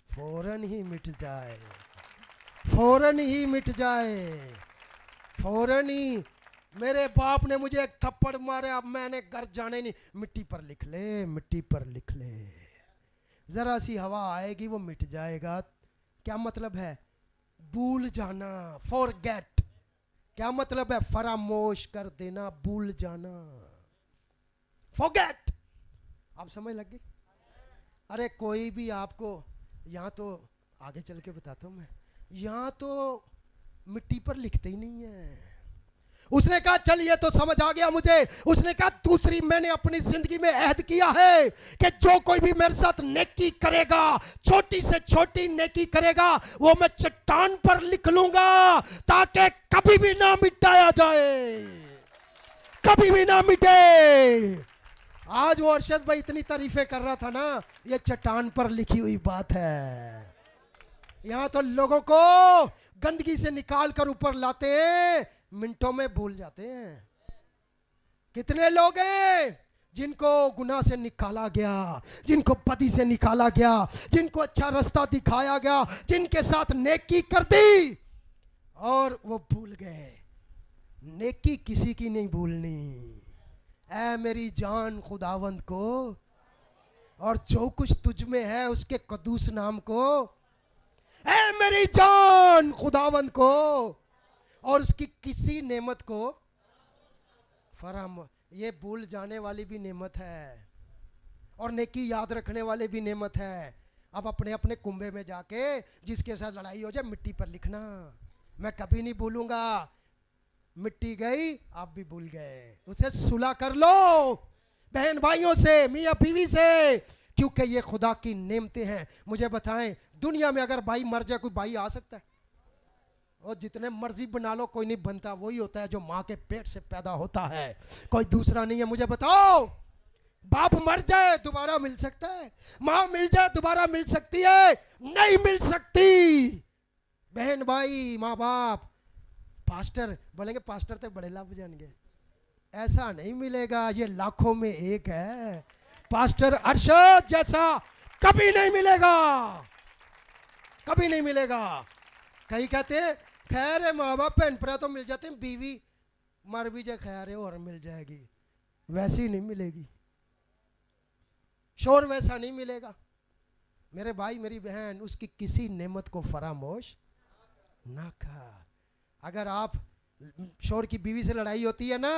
फौरन ही मिट जाए, फौरन ही मिट जाए, फौरन ही। मेरे बाप ने मुझे एक थप्पड़ मारा, अब मैंने घर जाने नहीं, मिट्टी पर लिख ले, मिट्टी पर लिख ले, जरा सी हवा आएगी वो मिट जाएगा। क्या मतलब है? भूल जाना, फॉरगेट। क्या मतलब है? फरामोश कर देना, भूल जाना, फॉरगेट। आप समझ लग गई? अरे कोई भी आपको यहाँ तो आगे चल के बताता हूं मैं। यहां तो मिट्टी पर लिखते ही नहीं है। उसने कहा चल ये तो समझ आ गया मुझे। उसने कहा दूसरी मैंने अपनी जिंदगी में अहद किया है कि जो कोई भी मेरे साथ नेकी करेगा, छोटी से छोटी नेकी करेगा, वो मैं चट्टान पर लिख लूंगा ताकि कभी भी ना मिटाया जाए, कभी भी ना मिटे। आज वो अरशद भाई इतनी तारीफें कर रहा था ना, ये चट्टान पर लिखी हुई बात है। यहां तो लोगों को गंदगी से निकाल कर ऊपर लाते हैं, मिनटों में भूल जाते हैं। कितने लोग हैं जिनको गुनाह से निकाला गया, जिनको पति से निकाला गया, जिनको अच्छा रास्ता दिखाया गया, जिनके साथ नेकी कर दी और वो भूल गए। नेकी किसी की नहीं भूलनी। ऐ मेरी जान खुदावंद को और जो कुछ तुझ में है उसके कदूस नाम को। ऐ मेरी जान खुदावंद को और उसकी किसी नेमत को फराम। ये भूल जाने वाली भी नेमत है और नेकी याद रखने वाले भी नेमत है। अब अपने अपने कुंभे में जाके जिसके साथ लड़ाई हो जाए मिट्टी पर लिखना, मैं कभी नहीं भूलूंगा। मिट्टी गई आप भी भूल गए, उसे सुलह कर लो बहन भाइयों से, मियाँ बीवी से, क्योंकि ये खुदा की नेमतें हैं। मुझे बताएं दुनिया में अगर भाई मर जाए कोई भाई आ सकता है? और जितने मर्जी बना लो कोई नहीं बनता, वही होता है जो माँ के पेट से पैदा होता है, कोई दूसरा नहीं है। मुझे बताओ बाप मर जाए दोबारा मिल सकता है? माँ मिल जाए दोबारा मिल सकती है? नहीं मिल सकती। बहन भाई माँ बाप पास्टर बोलेंगे पास्टर तो बड़े लाभ जान गए, ऐसा नहीं मिलेगा। ये लाखों में एक है। पास्टर अरशद जैसा कभी नहीं मिलेगा, कभी नहीं मिलेगा। कहीं कहते हैं खैर है माँ बाप बहन भरा तो मिल जाते हैं, बीवी मर भी जाए खैर है और मिल जाएगी, वैसी नहीं मिलेगी। शोर वैसा नहीं मिलेगा। मेरे भाई मेरी बहन उसकी किसी नेमत को फरामोश ना कर। अगर आप शोर की बीवी से लड़ाई होती है ना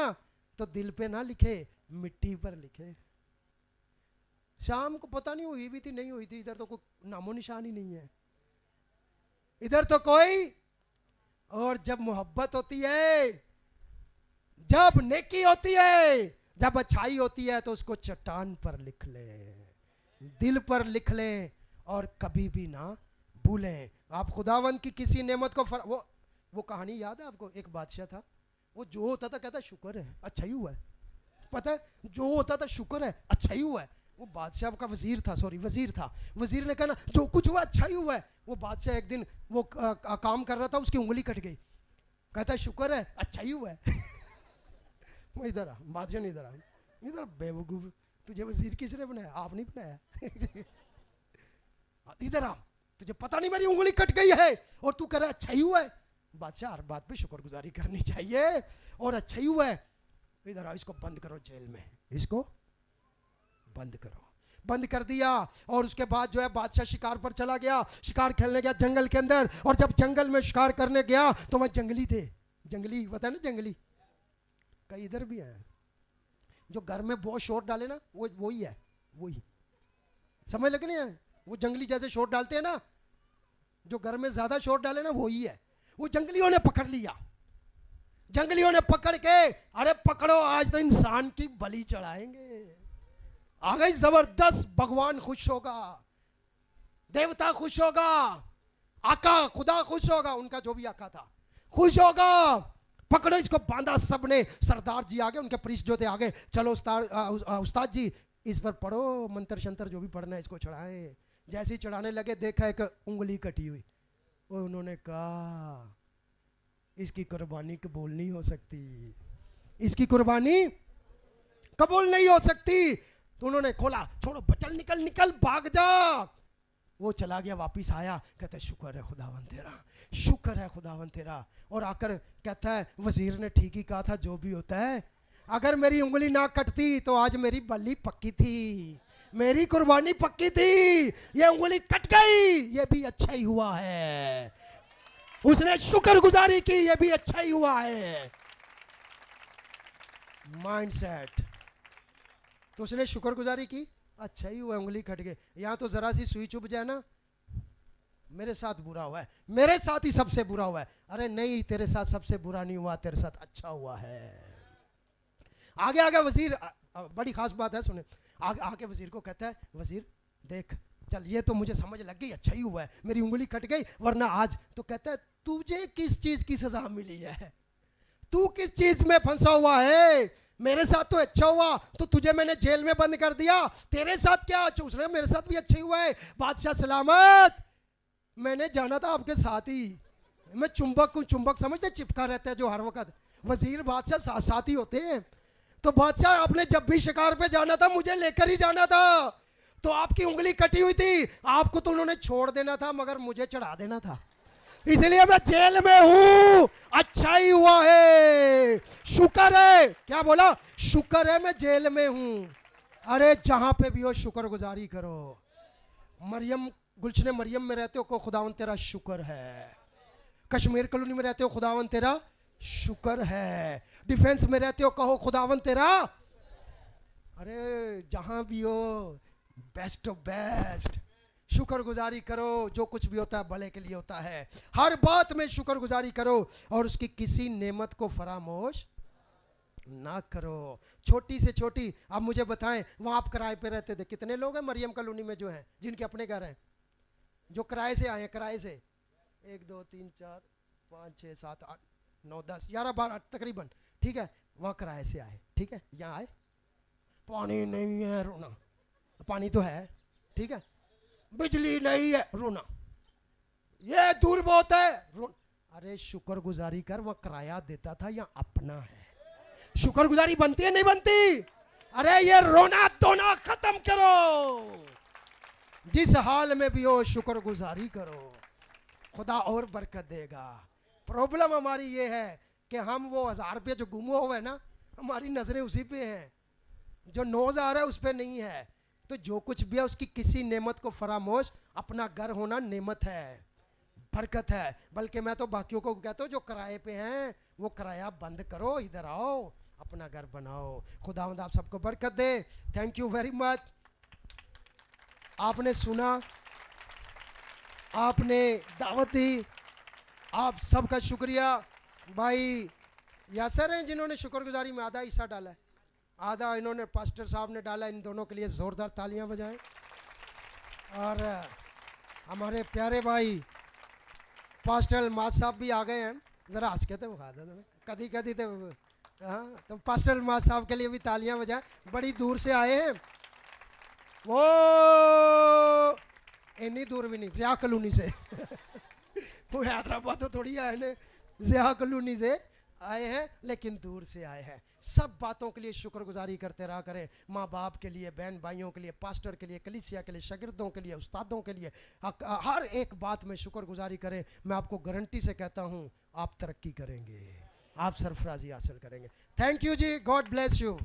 तो दिल पे ना लिखे, मिट्टी पर लिखे। शाम को पता नहीं हुई भी थी नहीं हुई थी, इधर तो कोई नामो निशान ही नहीं है, इधर तो कोई। और जब मोहब्बत होती है, जब नेकी होती है, जब अच्छाई होती है तो उसको चट्टान पर लिख ले, दिल पर लिख ले और कभी भी ना भूलें। आप खुदावंद की किसी नेमत को वो कहानी याद है आपको? एक बादशाह था, वो जो होता था कहता शुक्र है अच्छा ही हुआ है। पता है जो होता था शुक्र है अच्छा ही हुआ है। वो बादशाह का वजीर था, सॉरी वजीर था। वजीर ने कहा ना जो कुछ हुआ अच्छा ही हुआ है। वो बादशाह एक दिन वो काम कर रहा था, उसकी उंगली कट गई, कहता शुक्र है अच्छा ही हुआ है। वो इधर आ, बादशाह ने इधर आ, इधर बेवकूफ, तुझे वजीर किसने बनाया? आप नहीं बनाया। इधर आ, तुझे पता नहीं मेरी उंगली कट गई है और तू कह रहा अच्छा ही हुआ है। बादशाह हर बात पे शुक्रगुजारी करनी चाहिए और अच्छा ही हुआ है। इधर आओ, इसको बंद करो जेल में, इसको बंद करो। बंद कर दिया और उसके बाद जो है बादशाह शिकार पर चला गया, शिकार खेलने गया जंगल के अंदर। और जब जंगल में शिकार करने गया तो वह जंगली थे, जंगली पता है ना जंगली, कई इधर भी है जो घर में बहुत शोर डाले ना, वो वही है, वही समझ लगे नहीं है? वो जंगली जैसे शोर डालते हैं ना, जो घर में ज्यादा शोर डाले ना वही है। वो जंगलियों ने पकड़ लिया, जंगलियों ने पकड़ के अरे पकड़ो आज तो इंसान की बलि चढ़ाएंगे। आ गई जबरदस्त, भगवान खुश होगा, देवता खुश होगा, आका खुदा खुश होगा, उनका जो भी आका था खुश होगा। पकड़ो इसको, बांधा सबने। सरदार जी आगे, उनके प्रीस्ट जो थे आगे, चलो उस्ताद जी इस पर पढ़ो मंत्र शंतर जो भी पढ़ना है इसको चढ़ाए। जैसे ही चढ़ाने लगे देखा एक उंगली कटी हुई। उन्होंने कहा इसकी कुर्बानी कबूल नहीं हो सकती, इसकी कुर्बानी कबूल नहीं हो सकती। तो उन्होंने खोला, छोड़ो बचल, निकल निकल भाग जा। वो चला गया, वापिस आया, कहता है शुक्र है खुदावन तेरा, शुक्र है खुदावन तेरा। और आकर कहता है वजीर ने ठीक ही कहा था, जो भी होता है अगर मेरी उंगली ना कटती तो आज मेरी बलि पक्की थी, मेरी कुर्बानी पक्की थी। ये उंगली कट गई, ये भी अच्छा ही हुआ है। उसने शुक्रगुजारी की, ये भी अच्छा ही हुआ है। माइंडसेट। तो उसने शुक्रगुजारी की, अच्छा ही हुआ उंगली कट गई। यहां तो जरा सी सुई चुभ जाए ना, मेरे साथ बुरा हुआ है, मेरे साथ ही सबसे बुरा हुआ है। अरे नहीं, तेरे साथ सबसे बुरा नहीं हुआ, तेरे साथ अच्छा हुआ है। आगे आगे वजीर, बड़ी खास बात है, सुने। आगे वजीर को कहता है, वजीर देख, चल ये तो मुझे समझ लग गई, अच्छा ही हुआ है, मेरी उंगली कट गई, वरना आज। तो कहता है, तुझे किस चीज की सजा मिली है? तू किस चीज में फंसा हुआ है? मेरे साथ तो अच्छा हुआ, तो तुझे मैंने जेल में बंद कर दिया, तेरे साथ क्या? चूस रहे, मेरे साथ भी अच्छा ही हुआ है, बादशाह सलामत। मैंने जाना था आपके साथ ही। मैं चुंबक हूं, चुंबक समझते, चिपका रहता है जो हर वक्त। वजीर बादशाह साथ साथ ही होते हैं। तो बादशाह, आपने जब भी शिकार पे जाना था, मुझे लेकर ही जाना था। तो आपकी उंगली कटी हुई थी, आपको तो उन्होंने छोड़ देना था, मगर मुझे चढ़ा देना था, इसलिए मैं जेल में हूं। अच्छा ही हुआ है, शुक्र है। क्या बोला? शुक्र है मैं जेल में हूं। अरे जहां पे भी हो शुक्रगुजारी करो। मरियम, गुलशन मरियम में रहते हो, को खुदावन तेरा शुक्र है। कश्मीर कॉलोनी में रहते हो, खुदावन तेरा शुक्र है। डिफेंस में रहते हो, कहो खुदावन तेरा। अरे जहां भी हो, बेस्ट ऑफ बेस्ट, शुक्रगुजारी करो। जो कुछ भी होता है भले के लिए होता है। हर बात में शुक्रगुजारी करो और उसकी किसी नेमत को फरामोश ना करो, छोटी से छोटी। अब मुझे बताएं, वहां आप किराए पे रहते थे, कितने लोग हैं मरियम कॉलोनी में जो हैं, जिनके अपने घर हैं, जो किराए से आए हैं? किराए से 1 2 3 4 5 6 7 8 9 10 11 12 तकरीबन, ठीक है। वहां किराए से आए, ठीक है। यहाँ आए, पानी नहीं है, रोना। पानी तो है, ठीक है। बिजली नहीं है, रोना। ये दूर बहुत है, रोना। अरे शुक्रगुजारी कर, वह किराया देता था या अपना है? शुक्रगुजारी बनती है नहीं बनती? अरे ये रोना धोना खत्म करो। जिस हाल में भी हो शुक्रगुजारी करो, खुदा और बरकत देगा। प्रॉब्लम हमारी ये है कि हम वो 1000 रुपये जो गुम हुए ना, हमारी नजरें उसी पे हैं, जो 9000 है उस पे नहीं है। तो जो कुछ भी है उसकी किसी नेमत को फरामोश, अपना घर होना नेमत है, बरकत है। बल्कि मैं तो बाकियों को कहता हूँ, जो किराए पे हैं वो किराया बंद करो, इधर आओ, अपना घर बनाओ। खुदावंद आप सबको बरकत दे। Thank you very much. आपने सुना, आपने दावत दी, आप सबका शुक्रिया। भाई यासर हैं जिन्होंने शुक्रगुजारी में आधा हिस्सा डाला है, आधा इन्होंने पास्टर साहब ने डाला। इन दोनों के लिए जोरदार तालियां बजाएं। और हमारे प्यारे भाई पास्टर माज साहब भी आ गए हैं, जरा हंस के तो बता दो, कदी कदी तो। हाँ, तो पास्टर माज साहब के लिए भी तालियां बजाएं, बड़ी दूर से आए हैं। वो इतनी दूर भी नहीं, ज़िया कॉलोनी से वो हैदराबाद तो थोड़ी आए ने, ज़िया कॉलोनी से आए हैं, लेकिन दूर से आए हैं। सब बातों के लिए शुक्रगुजारी करते रहा करें। माँ बाप के लिए, बहन भाइयों के लिए, पास्टर के लिए, कलीसिया के लिए, शागिर्दों के लिए, उस्तादों के लिए, हर एक बात में शुक्रगुजारी करें। मैं आपको गारंटी से कहता हूँ, आप तरक्की करेंगे, आप सरफराजी हासिल करेंगे। थैंक यू जी, गॉड ब्लेस यू।